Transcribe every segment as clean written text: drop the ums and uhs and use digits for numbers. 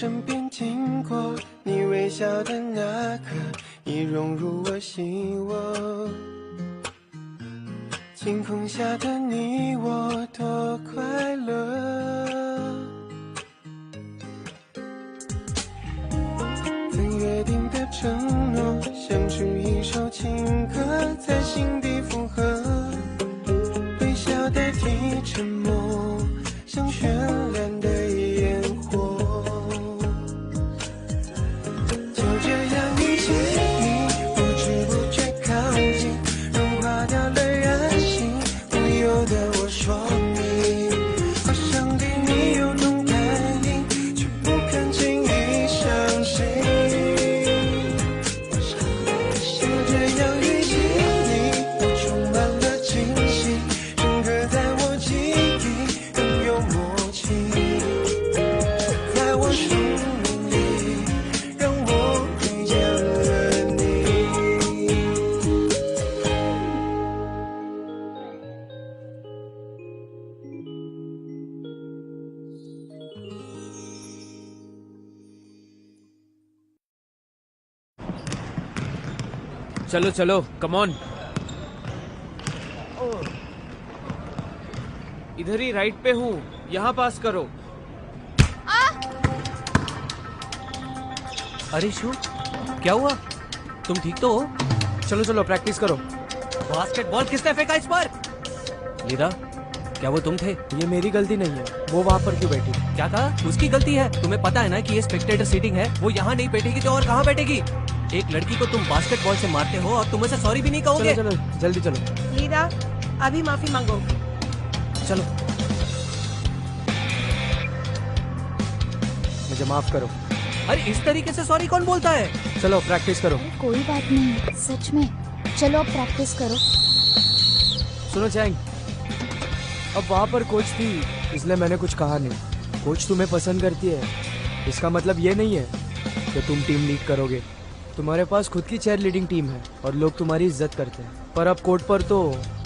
身边经过，你微笑的那刻，已融入我心窝。晴空下的你我多快乐，曾约定的承诺，像是一首情歌，在心底附和。微笑代替沉默，像绚烂的烟火。就这样遇见你，不知不觉靠近，融化掉了任性，不由得我说你，好想对你有种感应，却不敢轻易相信。就这样遇见你，我充满了惊喜，深刻在我记忆，更有默契，在我生命里，让我遇见了你。चलो चलो come on. इधर ही right पे हूँ, यहाँ पास करो। अरे शू, क्या हुआ? तुम ठीक तो हो? चलो चलो प्रैक्टिस करो। बास्केटबॉल किसने फेंका इस पर? लीरा, क्या वो तुम थे? ये मेरी गलती नहीं है, वो वहाँ पर क्यों बैठी? क्या कहा? उसकी गलती है। तुम्हें पता है ना कि ये स्पेक्टेटर सीटिंग है, वो यहाँ नहीं बैठेगी तो और कहाँ बैठेगी? एक लड़की को तुम बास्केटबॉल से मारते हो और तुम उसे सॉरी भी नहीं कहोगे? चलो चलो जल्दी चलो। लीरा, अभी माफी मांगो। चलो मुझे माफ करो। अरे इस तरीके से सॉरी कौन बोलता है? चलो प्रैक्टिस करो। कोई बात नहीं, सच में। चलो अब प्रैक्टिस करो। सुनो चैंग, अब वहाँ पर कोच थी इसलिए मैंने कुछ कहा नहीं। कोच तुम्हें पसंद करती है, इसका मतलब ये नहीं है कि तुम टीम लीड करोगे। तुम्हारे पास खुद की चेयर लीडिंग टीम है और लोग तुम्हारी इज्जत करते हैं, पर अब कोर्ट पर तो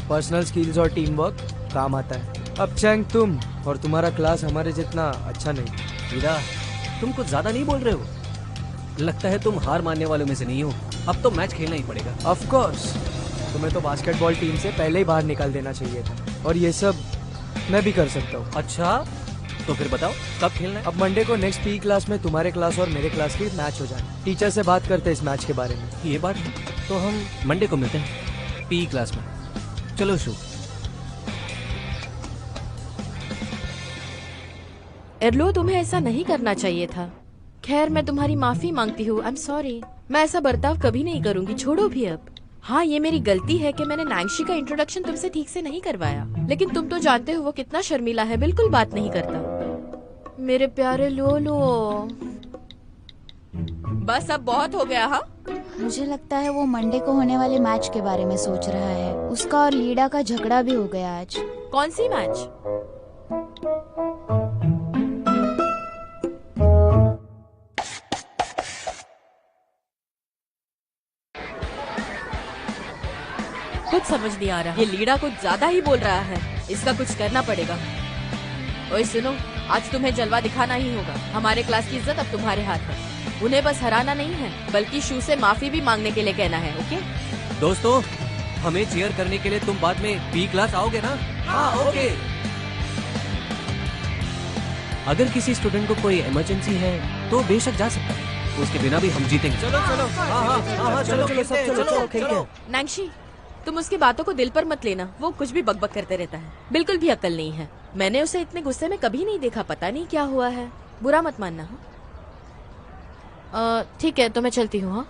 पर्सनल स्किल्स और टीम वर्क काम आता है। अब चैंग, तुम और तुम्हारा क्लास हमारे जितना अच्छा नहीं। लीरा, तुम कुछ ज्यादा नहीं बोल रहे हो? लगता है तुम हार मानने वालों में से नहीं हो। अब तो मैच खेलना ही पड़ेगा। ऑफ कोर्स, तुम्हें तो बास्केटबॉल टीम से पहले ही बाहर निकाल देना चाहिए था, और ये सब मैं भी कर सकता हूँ। अच्छा, तो फिर बताओ कब खेलना है? अब मंडे को नेक्स्ट पी क्लास में तुम्हारे क्लास और मेरे क्लास की मैच हो जाए। टीचर से बात करते हैं इस मैच के बारे में। ये बात है। तो हम मंडे को मिलते हैं पी क्लास में। चलो शू। एर्लो, तुम्हें ऐसा नहीं करना चाहिए था। खैर, मैं तुम्हारी माफी मांगती हूँ। I am sorry. मैं ऐसा बर्ताव कभी नहीं करूंगी, छोड़ो भी अब। हाँ, ये मेरी गलती है कि मैंने नांगशी का इंट्रोडक्शन तुमसे ठीक से नहीं करवाया, लेकिन तुम तो जानते हो वो कितना शर्मीला है, बिल्कुल बात नहीं करता। मेरे प्यारे लोलो, बस अब बहुत हो गया। हाँ, मुझे लगता है वो मंडे को होने वाले मैच के बारे में सोच रहा है। उसका और लीडा का झगड़ा भी हो गया आज। कौन सी मैच? कुछ समझ नहीं आ रहा। ये लीडा कुछ ज्यादा ही बोल रहा है, इसका कुछ करना पड़ेगा। ओए सुनो, आज तुम्हें जलवा दिखाना ही होगा। हमारे क्लास की इज्जत अब तुम्हारे हाथ है। उन्हें बस हराना नहीं है, बल्कि शू से माफी भी मांगने के लिए कहना है। ओके दोस्तों, हमें चीयर करने के लिए तुम बाद में पी क्लास आओगे ना? हाँ ओके। अगर किसी स्टूडेंट को कोई इमरजेंसी है तो बेशक जा सकता है, उसके बिना भी हम जीतेंगे। चलो चलो, हाँ चलो चलो खेलते हैं। नांगशी, तुम उसकी बातों को दिल पर मत लेना। वो कुछ भी बकबक करते रहता है, बिल्कुल भी अक्ल नहीं है। मैंने उसे इतने गुस्से में कभी नहीं देखा, पता नहीं क्या हुआ है। बुरा मत मानना। ठीक है, तो मैं चलती हूँ। हाँ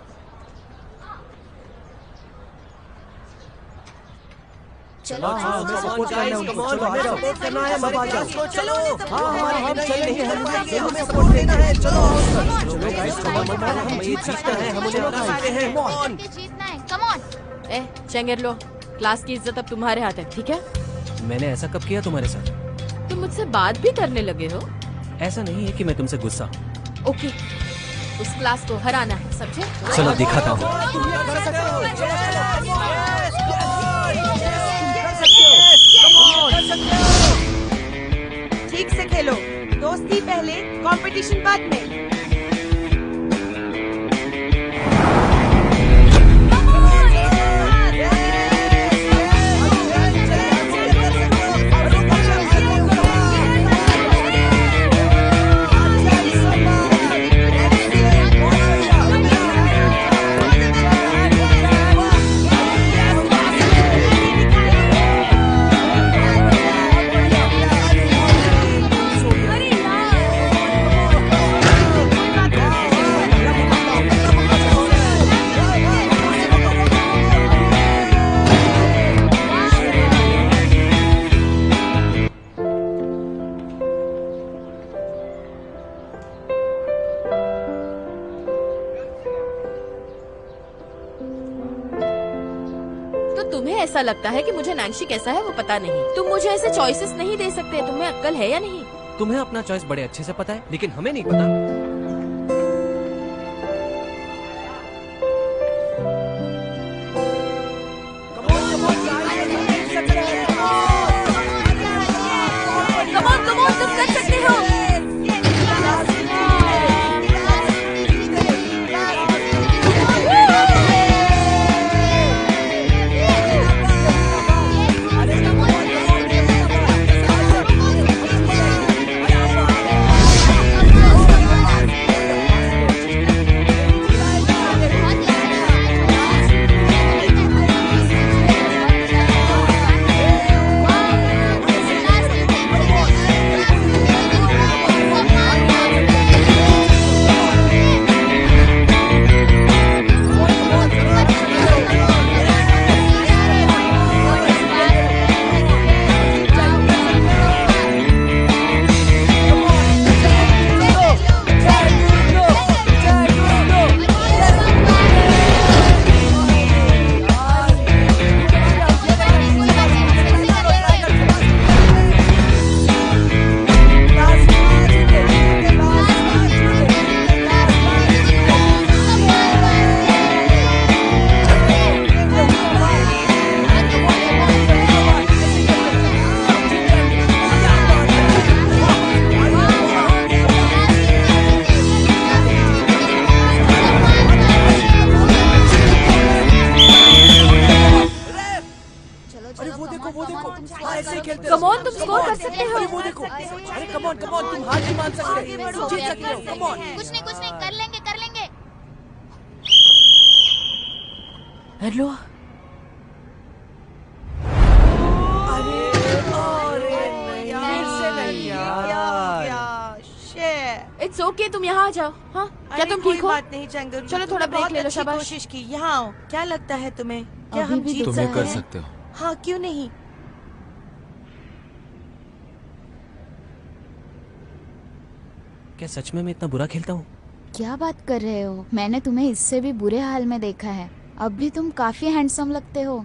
चलो हमें सपोर्ट करना है, सपोर्ट करना है। सब आ जाओ। चलो, हम चलेंगे, हमें सपोर्ट देना है। चलो गाइस, हमें ये जीतना है, हम उन्हें हरा सकते हैं। जीतना है, कम ऑन। ए चेंगेरलो, क्लास की इज्जत अब तुम्हारे हाथ है, ठीक है? मैंने ऐसा कब किया तुम्हारे साथ? तुम मुझसे बात भी करने लगे हो? ऐसा नहीं है कि मैं तुमसे गुस्सा। ओके, उस क्लास को हराना है, समझे? चलो दिखाता हूँ। ठीक से खेलो, दोस्ती पहले, कंपटीशन बाद में। तुम्हें ऐसा लगता है कि मुझे नैंशी कैसा है वो पता नहीं। तुम मुझे ऐसे चॉइसेस नहीं दे सकते। तुम्हें अक्ल है या नहीं? तुम्हें अपना चॉइस बड़े अच्छे से पता है, लेकिन हमें नहीं पता। Come on, तुम कर सकते हो। Come on, तुम स्कोर कर सकते हो। वो देखो, अरे कम ऑन, तुम हार नहीं मान सकते, तुम जीत सकते हो, कम ऑन। कुछ नहीं कर लेंगे हेलो, इट्स ओके, तुम यहाँ आ जाओ। हाँ, क्या तुम ठीक हो? बात नहीं चंगरू, चलो थोड़ा ब्रेक ले लो, शाबाश। कोशिश की, यहाँ आओ। क्या लगता है तुम्हें? क्या अभी हम भी जीत दुख सकते है। हैं? सकते हो। हाँ, क्यों नहीं? क्या सच में मैं इतना बुरा खेलता हूँ? क्या बात कर रहे हो? मैंने तुम्हें इससे भी बुरे हाल में देखा है। अब भी तुम काफी हैंडसम लगते हो।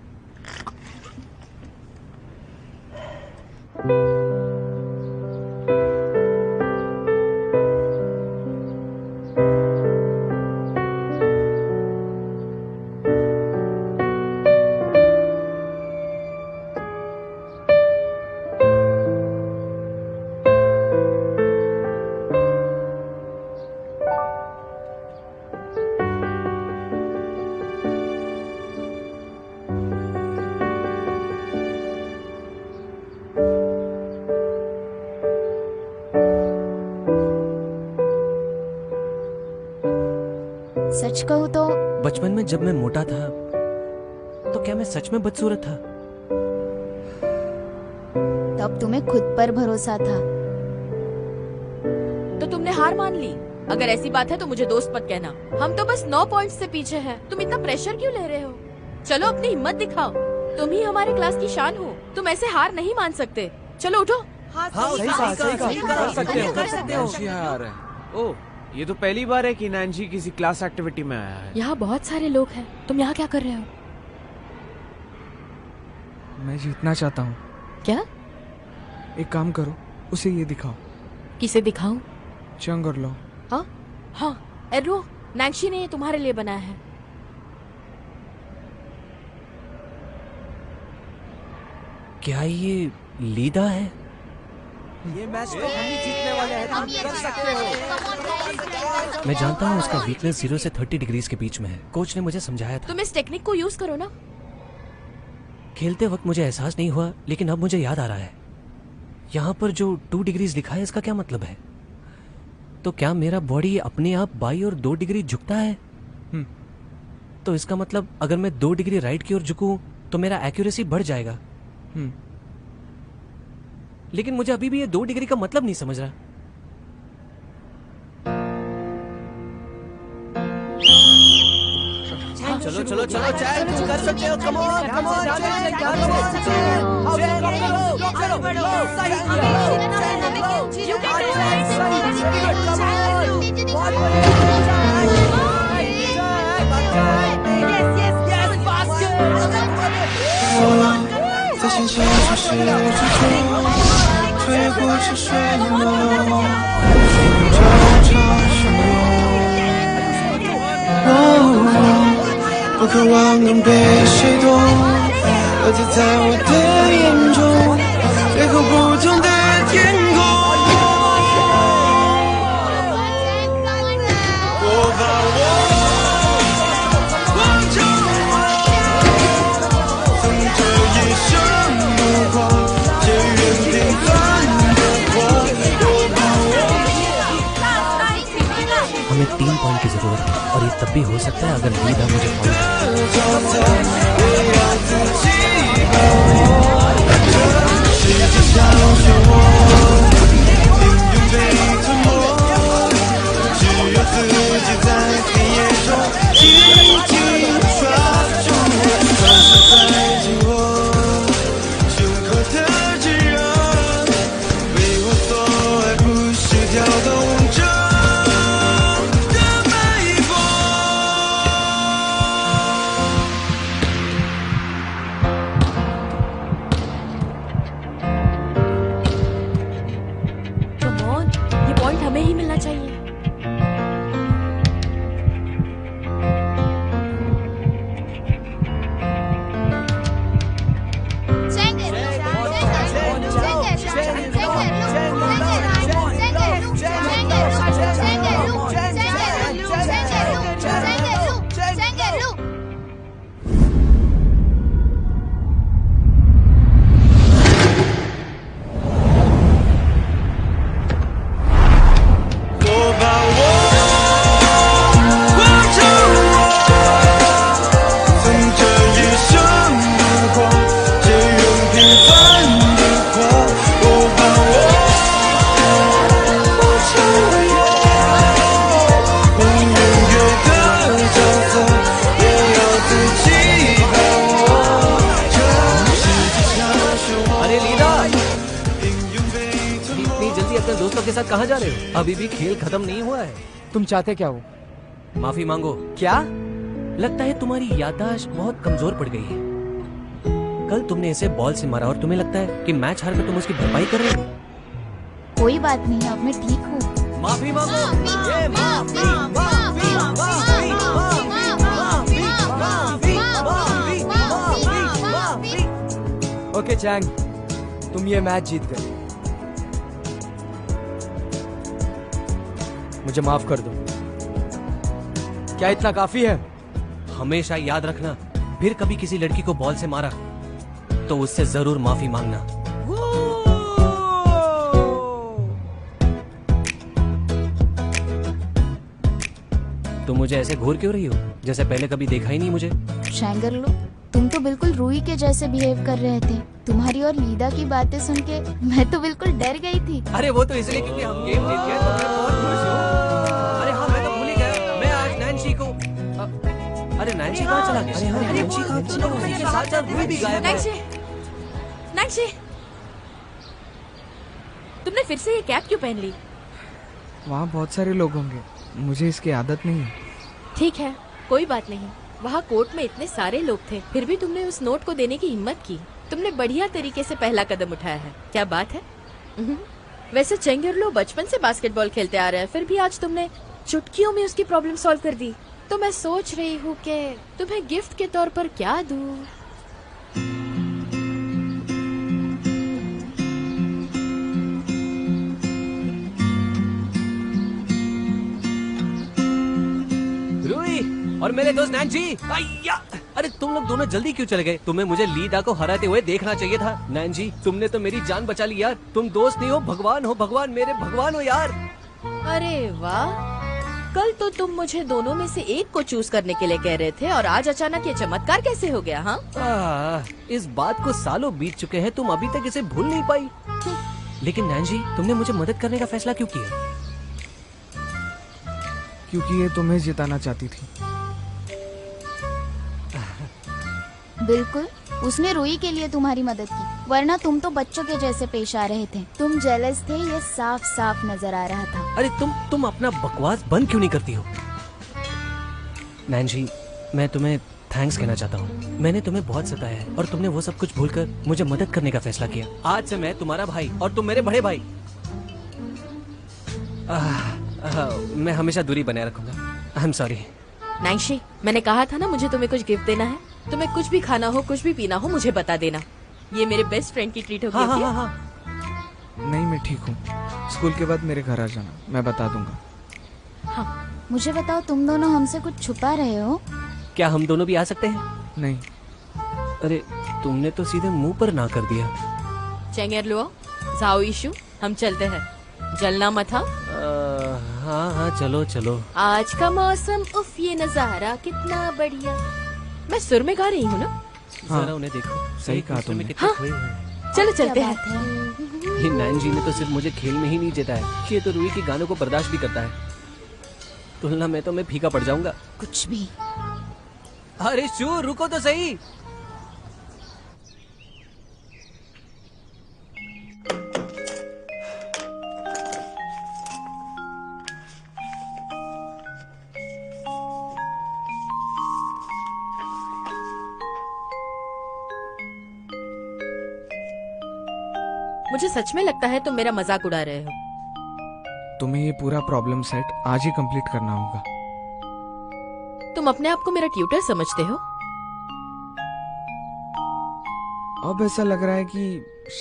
सच कहूँ तो बचपन में जब मैं मोटा था तो क्या मैं सच में बदसूरत था? तब तुम्हें खुद पर भरोसा था। तो तुमने हार मान ली? अगर ऐसी बात है तो मुझे दोस्त मत कहना। हम तो बस 9 पॉइंट्स से पीछे हैं। तुम इतना प्रेशर क्यों ले रहे हो? चलो अपनी हिम्मत दिखाओ। तुम ही हमारे क्लास की शान हो। तुम ऐसे हार नहीं मान सकते। चलो उठो। हाँ, सही कहा, कर सकते हो। नैंशी यहाँ आ रहा है। ओह, ये तो पहली बार है कि नैंशी किसी क्लास एक्टिविटी में आया है। यहाँ बहुत सारे लोग हैं। तुम यहाँ क्या कर रहे हो? मैं जीतना चाहता हूँ। क्या? एक काम करो, उसे ये दिखाओ। किसे दिखाऊं? चंग और लो। हाँ हाँ, एड्रो, नैंशी ने ये तुम्हारे लिए बनाया है। क्या ये लीदा है? ये मैच तो हम ही जीतने वाले हैं, तुम कर सकते हो। मैं जानता हूँ उसका वीकनेस 0 से 30 डिग्रीज के बीच में है। कोच ने मुझे समझाया था। तुम इस टेक्निक को यूज करो ना। खेलते वक्त मुझे एहसास नहीं हुआ, लेकिन अब मुझे याद आ रहा है। यहाँ पर जो 2 डिग्रीज लिखा है, इसका क्या मतलब है? तो क्या मेरा बॉडी अपने आप बाई और 2 डिग्री झुकता है? तो इसका मतलब अगर मैं 2 डिग्री राइट की ओर झुकूं तो मेरा एक्यूरेसी बढ़ जाएगा। लेकिन मुझे अभी भी ये 2 डिग्री का मतलब नहीं समझ रहा। चलो चलो चलो चैन, तुम कर सकते हो। कम ऑन, कम ऑन, चैन, चलो सही किया। 在线下数十之中，吹过沉睡的梦，悄悄汹涌。我渴望能被谁懂，而这在我的眼中，最后不同的天空。我把我हमें 3 पॉइंट की जरूरत है और ये तब भी हो सकता है अगर लीडा मुझे हमें ही मिलना चाहिए। दोस्तों के साथ कहाँ जा रहे हो? अभी भी खेल खत्म नहीं हुआ है। तुम चाहते क्या हो? माफी मांगो। क्या? लगता है तुम्हारी याददाश्त बहुत कमजोर पड़ गई है। कल तुमने इसे बॉल से मारा और तुम्हें लगता है कि मैच हार कर तुम उसकी भरपाई कर रहे हो। कोई बात नहीं, अब मैं ठीक हूँ। माफी मांगो। ओके चैंग, तुम ये मैच जीत गए। मुझे माफ कर दो। क्या इतना काफी है? हमेशा याद रखना, फिर कभी किसी लड़की को बॉल से मारा तो उससे जरूर माफी मांगना। तुम मुझे ऐसे घूर क्यों रही हो, जैसे पहले कभी देखा ही नहीं मुझे? शैंगरलू, तुम तो बिल्कुल रूही के जैसे बिहेव कर रहे थे। तुम्हारी और लीदा की बातें सुन के मैं तो बिल्कुल डर गई थी। अरे वो तो इसलिए क्योंकि हम गेम जीत गए तो मैं बहुत खुश हूँ। अरे हाँ, मैं तो भूल ही गया। मैं आज नैन्सी को अरे नैन्सी कहाँ चला गया? अरे नैन्सी कहाँ चला गया? उसी के साथ रूही भी गायब है। नैन्सी, तुमने फिर से ये कैप क्यों पहन ली? वहाँ बहुत सारे लोग होंगे, मुझे इसकी आदत नहीं है। ठीक है, कोई बात नहीं। वहाँ कोर्ट में इतने सारे लोग थे, फिर भी तुमने उस नोट को देने की हिम्मत की। तुमने बढ़िया तरीके से पहला कदम उठाया है। क्या बात है? वैसे चेंगरलो बचपन से बास्केटबॉल खेलते आ रहे हैं, फिर भी आज तुमने चुटकियों में उसकी प्रॉब्लम सॉल्व कर दी। तो मैं सोच रही हूँ कि तुम्हें गिफ्ट के तौर पर क्या दूँ? और मेरे दोस्त नैन्सी। अरे तुम लोग दोनों जल्दी क्यों चले गए? तुम्हें मुझे लीदा को हराते हुए देखना चाहिए था। नैन्सी, तुमने तो मेरी जान बचा ली यार। तुम दोस्त नहीं हो, भगवान हो। भगवान, मेरे भगवान हो यार। अरे वाह, कल तो तुम मुझे दोनों में से एक को चूज करने के लिए कह रहे थे और आज अचानक ये चमत्कार कैसे हो गया? हाँ, इस बात को सालों बीत चुके हैं, तुम अभी तक इसे भूल नहीं पाई। लेकिन नैन्सी, तुमने मुझे मदद करने का फैसला क्यों किया? क्योंकि ये तुम्हें जिताना चाहती थी। बिल्कुल, उसने रूही के लिए तुम्हारी मदद की, वरना तुम तो बच्चों के जैसे पेश आ रहे थे। तुम जेलस थे, ये साफ साफ नजर आ रहा था। अरे तुम अपना बकवास बंद क्यों नहीं करती हो? नैन्सी, मैं तुम्हें थैंक्स कहना चाहता हूँ। मैंने तुम्हें बहुत सताया है और तुमने वो सब कुछ भूलकर मुझे मदद करने का फैसला किया। आज से मैं तुम्हारा भाई और तुम मेरे बड़े भाई। मैं हमेशा दूरी बनाए रखूंगा। I am sorry. नैंशी, मैंने कहा था ना मुझे तुम्हें कुछ गिफ्ट देना है। तुम्हें कुछ भी खाना हो, कुछ भी पीना हो, मुझे बता देना। ये मेरे बेस्ट फ्रेंड की ट्रीट होगी। हाँ, okay? हाँ, हाँ, हाँ। नहीं, मैं ठीक हूँ। स्कूल के बाद मेरे घर आ जाना, मैं बता दूंगा। मुझे बताओ, तुम दोनों हमसे कुछ छुपा रहे हो? क्या हम दोनों भी आ सकते हैं? नहीं। अरे तुमने तो सीधे मुंह पर ना कर दिया। चेंगर लो, जाओ इशू, हम चलते हैं। जलना मत। हाँ हाँ हाँ, चलो चलो। आज का मौसम, उफ ये नजारा कितना बढ़िया। मैं सुर में गा रही हूँ ना? हाँ। जरा उन्हें देखो, सही कहा तुमने। कितने खोए हुए हैं। चलो क्या चलते बात हैं। है? ये नैन जी ने तो सिर्फ मुझे खेल में ही नहीं जीता है, ये तो रूही के गानों को बर्दाश्त भी करता है। तुलना में तो मैं फीका पड़ जाऊंगा। कुछ भी। अरे शू, रुको तो सही। मुझे सच में लगता है तुम मेरा मजाक उड़ा रहे हो। तुम्हें ये पूरा प्रॉब्लम सेट आज ही कंप्लीट करना होगा। तुम अपने आप को मेरा ट्यूटर समझते हो? अब ऐसा लग रहा है कि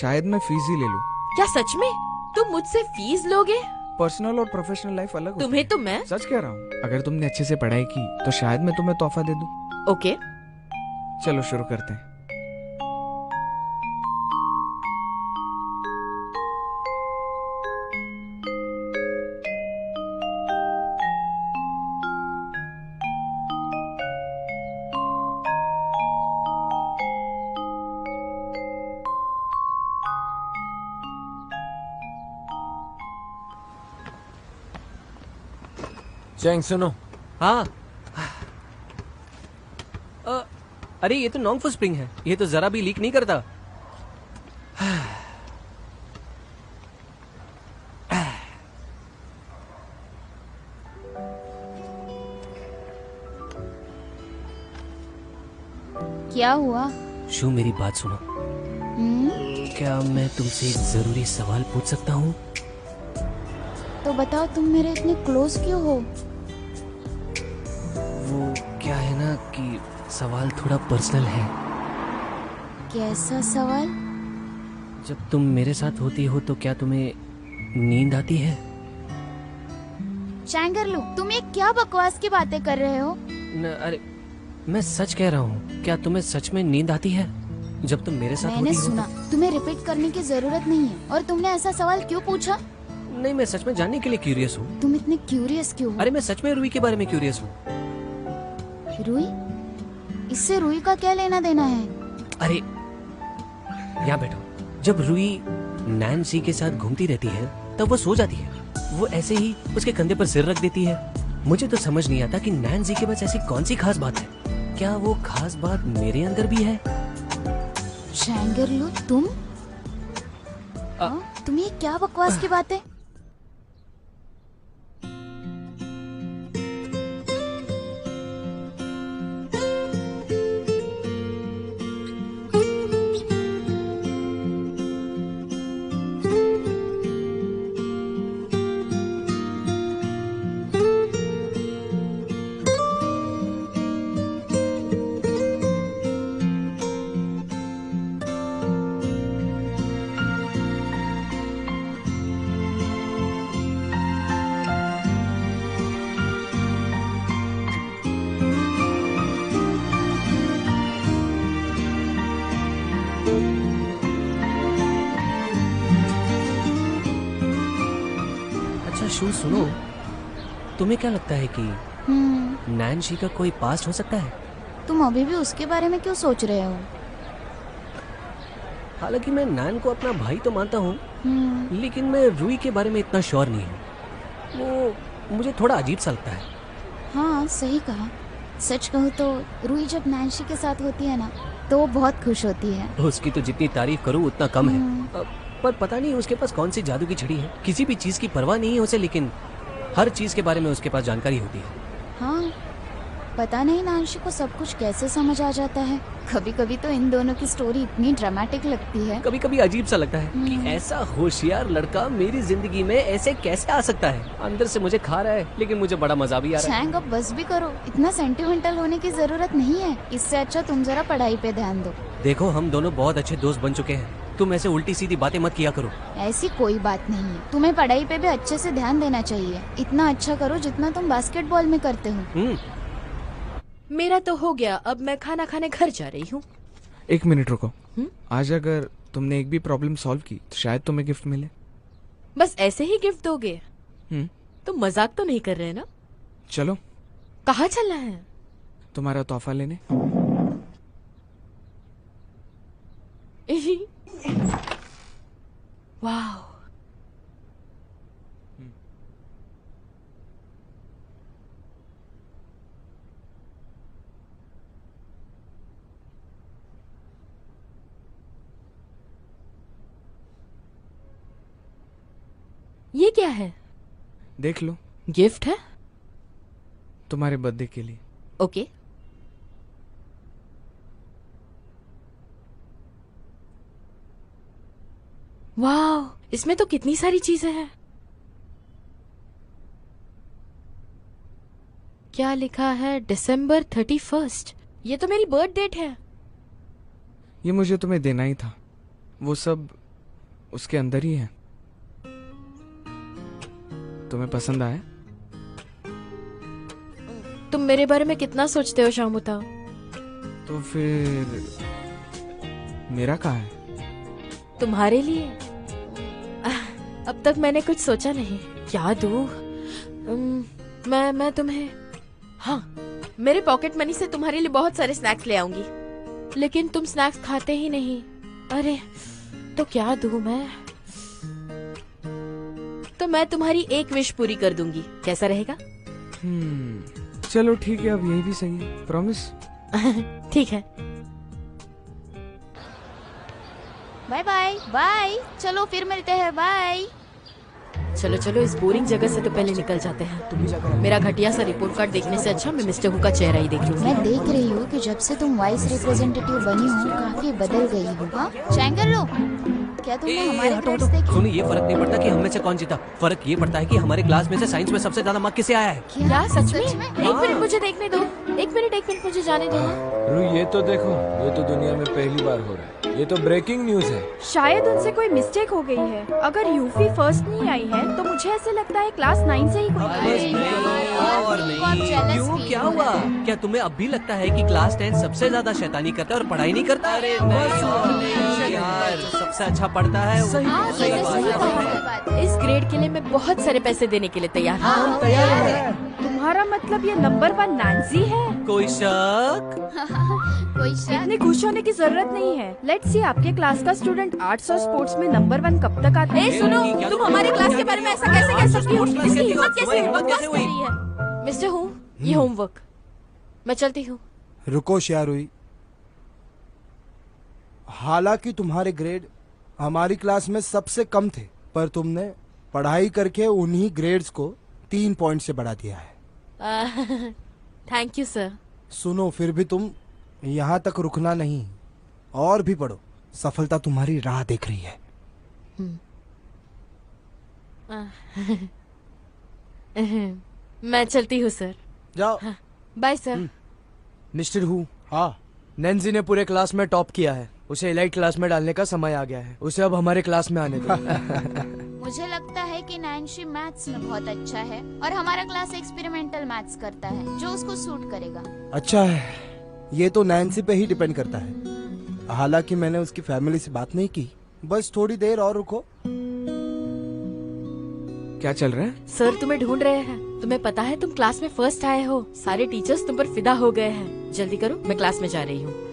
शायद मैं फीस ही ले लूं। क्या सच में तुम मुझसे फीस लोगे? पर्सनल और प्रोफेशनल लाइफ अलग होती तुम्हें है। तो मैं। सच कह रहा हूँ, अगर तुमने अच्छे से पढ़ाई की तो शायद मैं तुम्हें तोहफा दे दूं। ओके। चलो शुरू करते हैं। चैंग सुनो। हाँ। अरे ये तो नॉन्गफू स्प्रिंग है, ये तो जरा भी लीक नहीं करता। क्या हुआ? शू, मेरी बात सुनो। क्या मैं तुमसे एक जरूरी सवाल पूछ सकता हूँ? तो बताओ, तुम मेरे इतने क्लोज क्यों हो? वो क्या है ना कि सवाल थोड़ा पर्सनल है। कैसा सवाल? जब तुम मेरे साथ होती हो तो क्या तुम्हें नींद आती है? चैंगरलू, तुम ये क्या बकवास की बातें कर रहे हो? अरे मैं सच कह रहा हूँ, क्या तुम्हें सच में नींद आती है जब तुम मेरे साथ मैंने होती हो? सुना, तुम्हें रिपीट करने की जरूरत नहीं है। और तुमने ऐसा सवाल क्यों पूछा? नहीं, मैं सच में जानने के लिए क्यूरियस हूँ। तुम इतने क्यूरियस क्यों हो? अरे मैं सच में रूही के बारे में क्यूरियस हूँ। रूही? इससे रूही का क्या लेना देना है? अरे यहाँ बैठो। जब रूही नैन्सी के साथ घूमती रहती है तब वो सो जाती है। वो ऐसे ही उसके कंधे पर सिर रख देती है। मुझे तो समझ नहीं आता कि नैन्सी के पास ऐसी कौन सी खास बात है। क्या वो खास बात मेरे अंदर भी है? चैंगरलू, तुम? तुम ये क्या बकवास की बात है? शू, सुनो, तुम्हें क्या लगता है कि हम्म, नैन्सी का कोई पास्ट हो सकता है? तुम अभी भी उसके बारे में क्यों सोच रहे हो? हालांकि मैं नैन को अपना भाई तो मानता हूँ, लेकिन मैं रूही के बारे में इतना श्योर नहीं हूँ। वो मुझे थोड़ा अजीब सा लगता है। हाँ, सही कहा। सच कहूँ तो रूही जब नैन्सी के साथ होती है ना, तो वो बहुत खुश होती है। उसकी तो जितनी तारीफ करूँ उतना कम है। पर पता नहीं उसके पास कौन सी जादू की छड़ी है। किसी भी चीज की परवाह नहीं है उसे, लेकिन हर चीज के बारे में उसके पास जानकारी होती है। हाँ, पता नहीं नांशी को सब कुछ कैसे समझ आ जाता है। कभी कभी तो इन दोनों की स्टोरी इतनी ड्रामेटिक लगती है। कभी कभी अजीब सा लगता है कि ऐसा होशियार लड़का मेरी जिंदगी में ऐसे कैसे आ सकता है। अंदर से मुझे खा रहा है, लेकिन मुझे बड़ा मजा भी आ रहा है। चैंग, अब बस भी करो, इतना सेंटिमेंटल होने की जरूरत नहीं है। इससे अच्छा तुम जरा पढ़ाई पे ध्यान दो। देखो, हम दोनों बहुत अच्छे दोस्त बन चुके हैं। तुम ऐसे उल्टी सीधी बातें मत किया करो। ऐसी कोई बात नहीं है। तुम्हें पढ़ाई पे भी अच्छे से ध्यान देना चाहिए। इतना अच्छा करो जितना तुम बास्केटबॉल में करते हो। मेरा तो हो गया, अब मैं खाना खाने घर जा रही हूँ। 1 मिनट रुको। आज अगर तुमने एक भी प्रॉब्लम सॉल्व की तो शायद तुम्हें गिफ्ट मिले। बस ऐसे ही गिफ्ट दोगे? तुम मजाक तो नहीं कर रहे ना? चलो। कहाँ चलना है? तुम्हारा तोहफा लेने। वाह, ये क्या है? देख लो, गिफ्ट है? तुम्हारे बर्थडे के लिए। ओके। वाह, इसमें तो कितनी सारी चीजें हैं। क्या लिखा है? December 31st। ये तो मेरी बर्थ डेट है। ये मुझे तुम्हें देना ही था। वो सब उसके अंदर ही है। तुम्हें पसंद आया? तुम मेरे बारे में कितना सोचते हो शामुता? तो फिर मेरा कहाँ है? तुम्हारे लिए अब तक मैंने कुछ सोचा नहीं। क्या दूं? मैं तुम्हें, हाँ, मेरे पॉकेट मनी से तुम्हारे लिए बहुत सारे स्नैक्स ले आऊंगी। लेकिन तुम स्नैक्स खाते ही नहीं। अरे, तो क्या दूं मैं? तो मैं तुम्हारी एक विश पूरी कर दूंगी। कैसा रहेगा? चलो ठीक है, अब यही भी सही है। प्रॉमिस? ठीक है। Bye bye bye. चलो फिर मिलते हैं। बाय। चलो चलो, इस बोरिंग जगह से तो पहले निकल जाते हैं। मेरा घटिया सा रिपोर्ट कार्ड देखने से अच्छा मैं मिस्टर हु का चेहरा ही देख लूंगी। मैं देख रही हूँ कि जब से तुम वाइस रिप्रेजेंटेटिव बनी हो काफी बदल गई हो। हाँ, चैंगर लो, क्या तुमने हमारे ग्रेड्स देखे? सुनो, ये फर्क नहीं पड़ता कि हम में से कौन जीता। फर्क ये पड़ता है कि हमारे क्लास में से साइंस में सबसे ज्यादा मार्क किसे आया है। क्या सच में? एक मिनट मुझे देखने दो। एक मिनट मुझे जाने दो। ये तो देखो, ये तो दुनिया में पहली बार हो रहा है। ये तो ब्रेकिंग न्यूज है। शायद उनसे कोई मिस्टेक हो गई है। अगर यूफी फर्स्ट नहीं आई है तो मुझे ऐसे लगता है क्लास 9 से ही कोई। क्यों, क्या हुआ? क्या तुम्हें अब भी लगता है कि क्लास 10 सबसे ज्यादा शैतानी करता है और पढ़ाई नहीं करता? अरे यार, सबसे अच्छा पढ़ता है। सही बात है। इस ग्रेड के लिए मैं बहुत सारे पैसे देने के लिए तैयार हूँ। तुम्हारा मतलब ये नंबर 1 नैन्सी है? कोई शक? कोई शक? इतनी खुश होने की जरूरत नहीं है। लेट्स सी आपके क्लास का स्टूडेंट आर्ट्स और स्पोर्ट्स में नंबर 1 कब तक आता है? सुनो, तुम हमारे क्लास के बारे में ऐसा कैसे कह सकती हो? इसकी हिम्मत कैसे हो रही है? मिस्टर हूँ, ये होमवर्क। मैं चलती हूँ। रुको श्यारुई, हालांकि तुम्हारे ग्रेड हमारी क्लास में सबसे कम थे, पर तुमने पढ़ाई करके उन्हीं ग्रेड्स को 3 पॉइंट से बढ़ा दिया है। Thank you sir. सुनो, फिर भी तुम यहाँ तक रुकना नहीं, और भी पढ़ो। सफलता तुम्हारी राह देख रही है। मैं चलती हूँ सर। जाओ। Bye sir. मिस्टर हु, हाँ, नैन्सी ने पूरे क्लास में टॉप किया है। उसे एलाइट क्लास में डालने का समय आ गया है। उसे अब हमारे क्लास में आने दो। मुझे लगता है कि नैन्सी मैथ्स में बहुत अच्छा है और हमारा क्लास एक्सपेरिमेंटल मैथ्स करता है जो उसको सूट करेगा। अच्छा है, ये तो नैन्सी पे ही डिपेंड करता है। हालांकि मैंने उसकी फैमिली से बात नहीं की। बस थोड़ी देर और रुको। क्या चल रहा है? सर तुम्हें ढूंढ रहे हैं। तुम्हें पता है तुम क्लास में फर्स्ट आए हो। सारे टीचर्स तुम पर फिदा हो गए हैं। जल्दी करो, मैं क्लास में जा रही हूँ।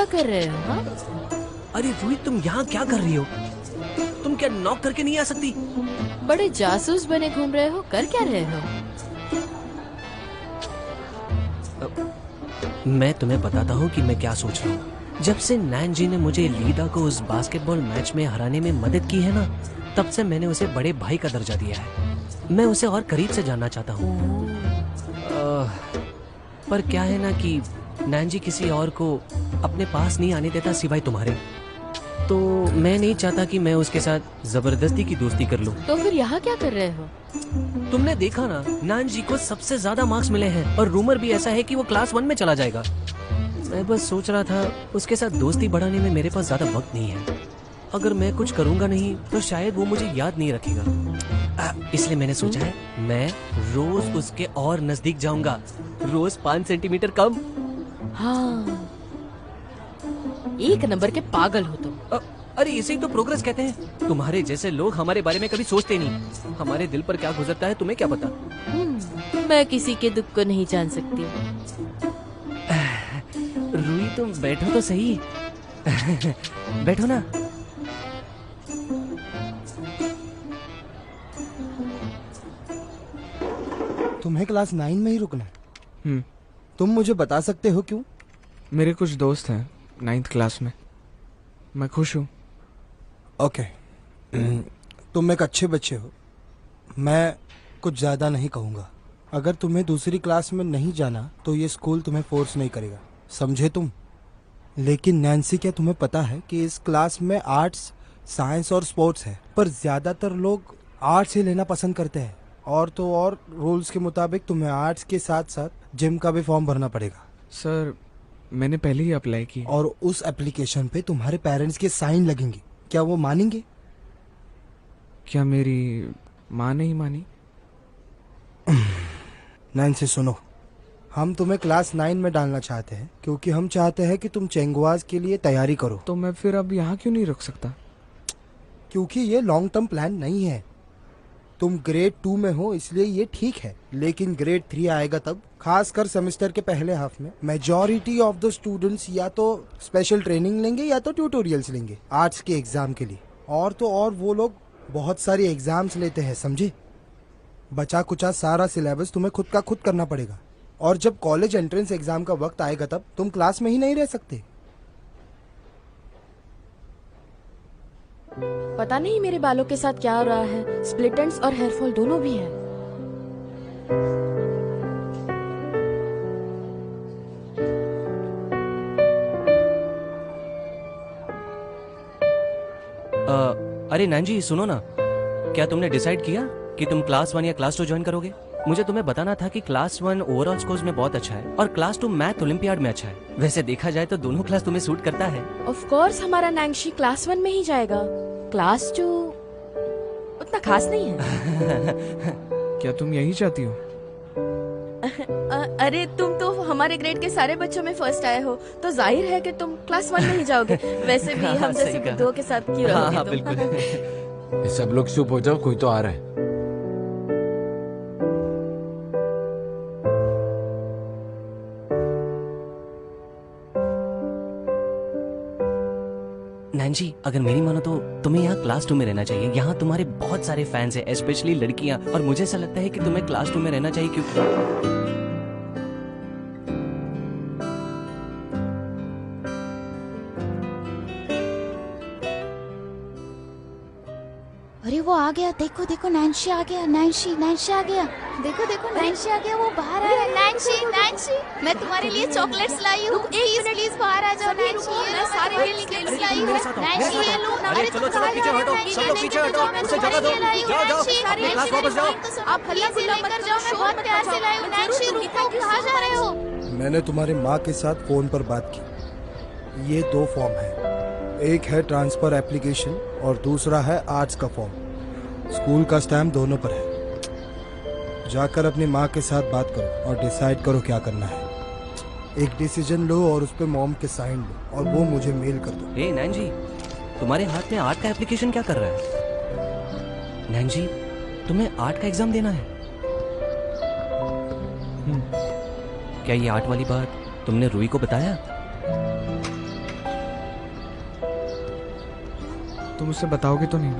क्या कर रहे हो? हाँ, अरे रूही, तुम यहाँ क्या कर रही हो? तुम क्या नॉक करके नहीं आ सकती? बड़े जासूस बने घूम रहे हो, कर क्या रहे हो? मैं तुम्हें बताता हूँ कि मैं क्या सोच रहा हूँ। जब से नैन जी ने मुझे लीदा को उस बास्केटबॉल मैच में हराने में मदद की है ना, तब से मैंने उसे बड़े भाई का दर्जा दिया है। मैं उसे और करीब से जानना चाहता हूँ। पर क्या है ना कि नैन जी किसी और को अपने पास नहीं आने देता सिवाय तुम्हारे। तो मैं नहीं चाहता कि मैं उसके साथ जबरदस्ती की दोस्ती कर लूं। तो फिर यहाँ क्या कर रहे हो? तुमने देखा ना, नैन जी को सबसे ज्यादा मार्क्स मिले हैं और रूमर भी ऐसा है कि वो क्लास 1 में चला जाएगा। मैं बस सोच रहा था उसके साथ दोस्ती बढ़ाने में मेरे पास ज्यादा वक्त नहीं है। अगर मैं कुछ करूंगा नहीं तो शायद वो मुझे याद नहीं रखेगा। इसलिए मैंने सोचा है मैं रोज उसके और नजदीक जाऊंगा, रोज 5 सेंटीमीटर कम। हाँ, एक नंबर के पागल हो तुम। अरे इसे ही तो प्रोग्रेस कहते हैं। तुम्हारे जैसे लोग हमारे बारे में कभी सोचते नहीं। हमारे दिल पर क्या गुजरता है तुम्हें क्या पता? मैं किसी के दुख को नहीं जान सकती। रूही, तुम बैठो तो सही। बैठो ना। तुम्हें क्लास 9 में ही रुकना है? तुम मुझे बता सकते हो क्यों? मेरे कुछ दोस्त हैं 9th क्लास में, मैं खुश हूँ। ओके, तुम एक अच्छे बच्चे हो। मैं कुछ ज्यादा नहीं कहूँगा। अगर तुम्हें दूसरी क्लास में नहीं जाना तो ये स्कूल तुम्हें फोर्स नहीं करेगा, समझे तुम? लेकिन नैन्सी, क्या तुम्हें पता है कि इस क्लास में आर्ट्स, साइंस और स्पोर्ट्स है, पर ज्यादातर लोग आर्ट्स ही लेना पसंद करते हैं। और तो और रूल्स के मुताबिक तुम्हें आर्ट्स के साथ साथ जिम का भी फॉर्म भरना पड़ेगा। सर, मैंने पहले ही अप्लाई की। और उस एप्लीकेशन पे तुम्हारे पेरेंट्स के साइन लगेंगे। क्या वो मानेंगे? क्या मेरी माँ नहीं मानी? नैन्सी सुनो, हम तुम्हें क्लास 9 में डालना चाहते हैं क्योंकि हम चाहते हैं कि तुम चेंगुआज के लिए तैयारी करो। तो मैं फिर अब यहाँ क्यों नहीं रुक सकता? क्योंकि ये लॉन्ग टर्म प्लान नहीं है। तुम ग्रेड 2 में हो इसलिए ये ठीक है, लेकिन ग्रेड 3 आएगा तब, खासकर सेमेस्टर के पहले हाफ में, मेजॉरिटी ऑफ द स्टूडेंट्स या तो स्पेशल ट्रेनिंग लेंगे या तो ट्यूटोरियल्स लेंगे आर्ट्स के एग्जाम के लिए। और तो और वो लोग बहुत सारी एग्जाम्स लेते हैं, समझे? बचा कुचा सारा सिलेबस तुम्हें खुद का खुद करना पड़ेगा। और जब कॉलेज एंट्रेंस एग्जाम का वक्त आएगा तब तुम क्लास में ही नहीं रह सकते। पता नहीं मेरे बालों के साथ क्या हो रहा है, स्प्लिट एंड्स और हेयरफॉल दोनों भी है। अरे नैन जी, सुनो ना, क्या तुमने डिसाइड किया कि तुम क्लास 1 या क्लास 2 ज्वाइन करोगे? मुझे तुम्हें बताना था कि क्लास 1 ओवरऑल स्कोर्स में बहुत अच्छा है और क्लास 2 मैथ ओलंपियाड में अच्छा है। वैसे देखा जाए तो दोनों क्लास तुम्हें सूट करता है। ऑफ कोर्स हमारा नैंगशी क्लास 1 में ही जाएगा। क्लास 2 उतना खास नहीं है। क्या तुम यही चाहती हो? अरे तुम तो हमारे ग्रेड के सारे बच्चों में फर्स्ट आए हो, तो जाहिर है कि तुम क्लास 1 में ही जाओगे। वैसे भी हम जैसे बुद्धों के साथ क्यों रहोगे हाँ, तुम? बिल्कुल। सब लोग चुप हो जाओ, कोई तो आ रहा है। नैन जी, अगर मेरी मानो तो तुम्हें यहाँ क्लास 2 में रहना चाहिए। यहाँ तुम्हारे बहुत सारे फैंस हैं, स्पेशली लड़कियाँ, और मुझे ऐसा लगता है कि तुम्हें क्लास 2 में रहना चाहिए क्योंकि अरे वो आ गया, देखो देखो, नैन्सी आ गया, नैन्सी आ गया, देखो देखो, नैन्सी आ गया, वो बाहर आ रहा है। नैन्सी, मैं तुम्हारे लिए चॉकलेट्स लाई हूँ, प्लीज बाहर आ जाओ। नैन्सी, मैं सारे चॉकलेट्स लाई हूँ। नैन्सी, ये लो ना। अरे चलो चलो, पीछे हटो, सब लोग पीछे हटो, उसे जगह दो। जाओ जाओ, अपनी क्लास वापस जाओ। आप हल्ला गुल्ला मत जाओ, मैं बहुत प्यार से लाई हूँ। नैन्सी, रुको, कहाँ जा रहे हो? मैंने तुम्हारी माँ के साथ फोन पर बात की। ये 2 फॉर्म है, एक है ट्रांसफर एप्लीकेशन और दूसरा है आर्ट्स का फॉर्म। स्कूल का स्टैम्प दोनों पर है। जाकर अपनी माँ के साथ बात करो और डिसाइड करो क्या करना है। एक डिसीजन लो और उस पे मॉम के साइन लो और वो मुझे मेल कर दो। ए नैन जी, तुम्हारे हाथ में आर्ट का एप्लीकेशन क्या कर रहा है? नैन जी, तुम्हें आर्ट का एग्जाम देना है? क्या ये आर्ट वाली बात तुमने रूही को बताया? तुम उसे बताओगे तो नहीं?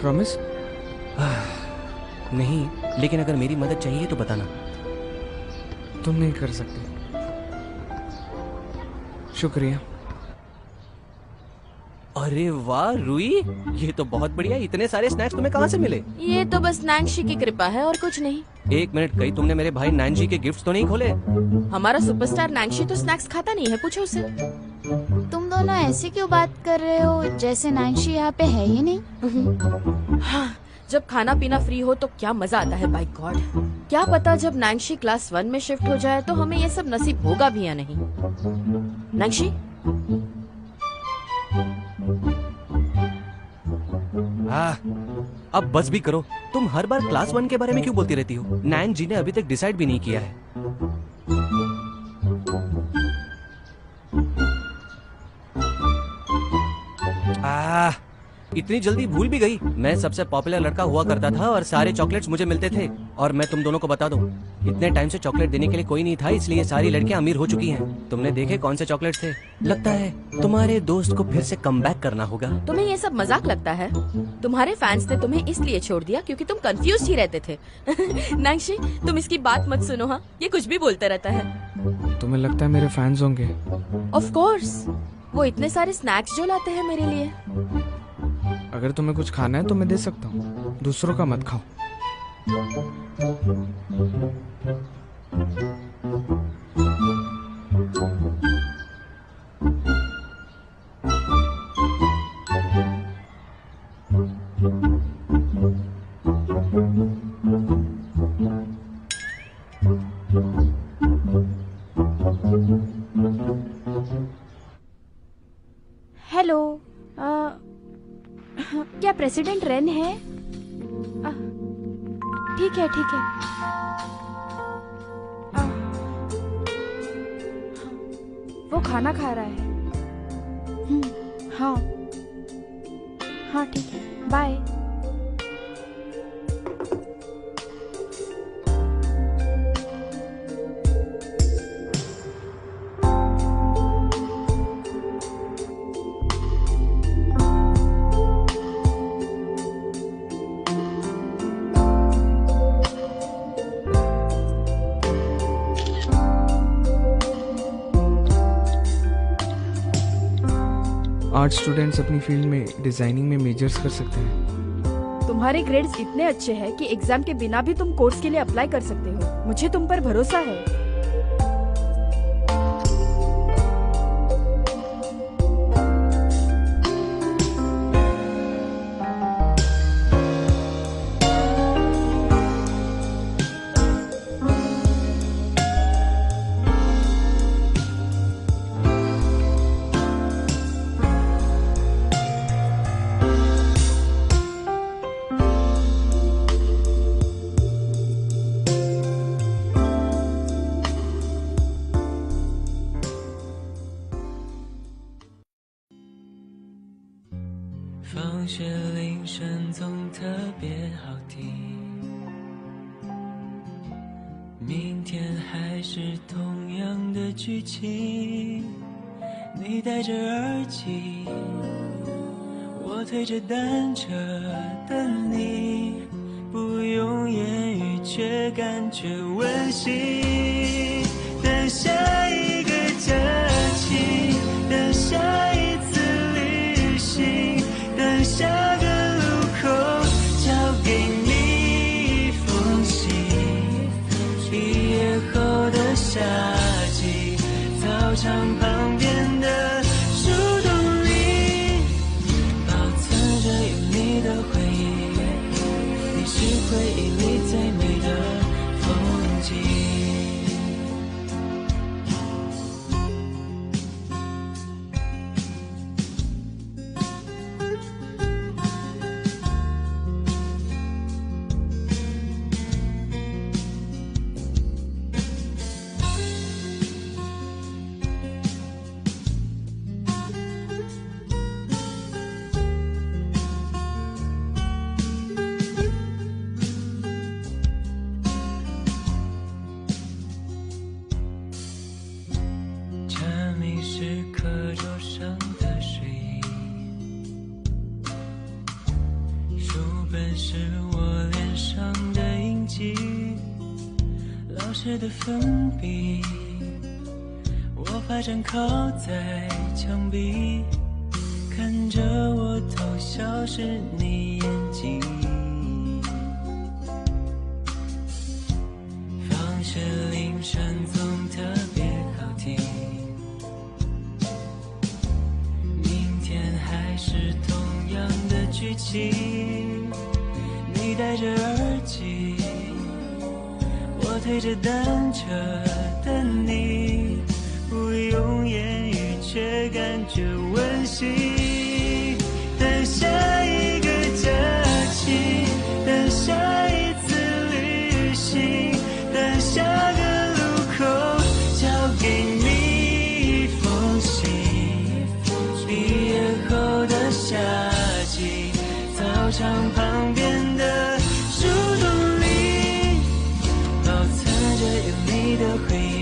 प्रॉमिस? नहीं, लेकिन अगर मेरी मदद चाहिए तो बताना। तुम नहीं कर सकते। शुक्रिया। अरे वाह रूई, ये तो बहुत बढ़िया। इतने सारे स्नैक्स तुम्हें कहाँ से मिले? ये तो बस नैंशी की कृपा है और कुछ नहीं। एक मिनट, कहीं तुमने मेरे भाई नैंशी के गिफ्ट्स तो नहीं खोले? हमारा सुपरस्टार नैंशी तो स्नैक्स खाता नहीं है, पूछो उसे। तुम दोनों ऐसे क्यों बात कर रहे हो जैसे नैंशी यहाँ पे है ही नहीं? हाँ, जब खाना पीना फ्री हो तो क्या मजा आता है, बाय गॉड। क्या पता जब नैंशी क्लास 1 में शिफ्ट हो जाए तो हमें ये सब नसीब होगा भी या नहीं। नैंशी, अब बस भी करो। तुम हर बार क्लास 1 के बारे में क्यों बोलती रहती हो? नैन जी ने अभी तक डिसाइड भी नहीं किया है। इतनी जल्दी भूल भी गई। मैं सबसे पॉपुलर लड़का हुआ करता था और सारे चॉकलेट्स मुझे मिलते थे। और मैं तुम दोनों को बता दूं, इतने टाइम से चॉकलेट देने के लिए कोई नहीं था, इसलिए सारी लड़कियां अमीर हो चुकी हैं। तुमने देखे कौन से चॉकलेट थे? लगता है तुम्हारे दोस्त को फिर से कमबैक करना होगा। तुम्हें ये सब मजाक लगता है? तुम्हारे फैंस ने तुम्हें इसलिए छोड़ दिया क्योंकि तुम कंफ्यूज ही रहते थे। नैंशी, तुम इसकी बात मत सुनो। हाँ, ये कुछ भी बोलते रहता है। तुम्हें लगता है मेरे फैंस होंगे? ऑफ कोर्स, वो इतने सारे स्नैक्स जो लाते हैं मेरे लिए। अगर तुम्हें कुछ खाना है तो मैं दे सकता हूँ, दूसरों का मत खाओ। हेलो, क्या प्रेसिडेंट रेन है? ठीक है ठीक है। वो खाना खा रहा है। हाँ हाँ ठीक है, बाय। आर्ट स्टूडेंट्स अपनी फील्ड में डिजाइनिंग में मेजर्स कर सकते हैं। तुम्हारे ग्रेड्स इतने अच्छे हैं कि एग्जाम के बिना भी तुम कोर्स के लिए अप्लाई कर सकते हो। मुझे तुम पर भरोसा है।放学铃声总特别好听，明天还是同样的剧情。你戴着耳机，我推着单车等你，不用言语却感觉温馨。等下一个假期，等下一次旅行，等下个路口交给你一封信。毕业后的夏季，操场旁边的树洞里，保存着有你的回忆。你是回忆里最美的风景。本是我脸上的印记，老师的粉笔，我发站靠在墙壁，看着我偷笑是你眼睛。放学铃声总特别好听，明天还是同样的剧情，你戴着耳机，我推着单车等你，不用言语却感觉温馨。等下一个假期，等下一次旅行，等下个路口交给你一封信。毕业后的夏季，操场旁边的树洞里，保存着有你的回忆。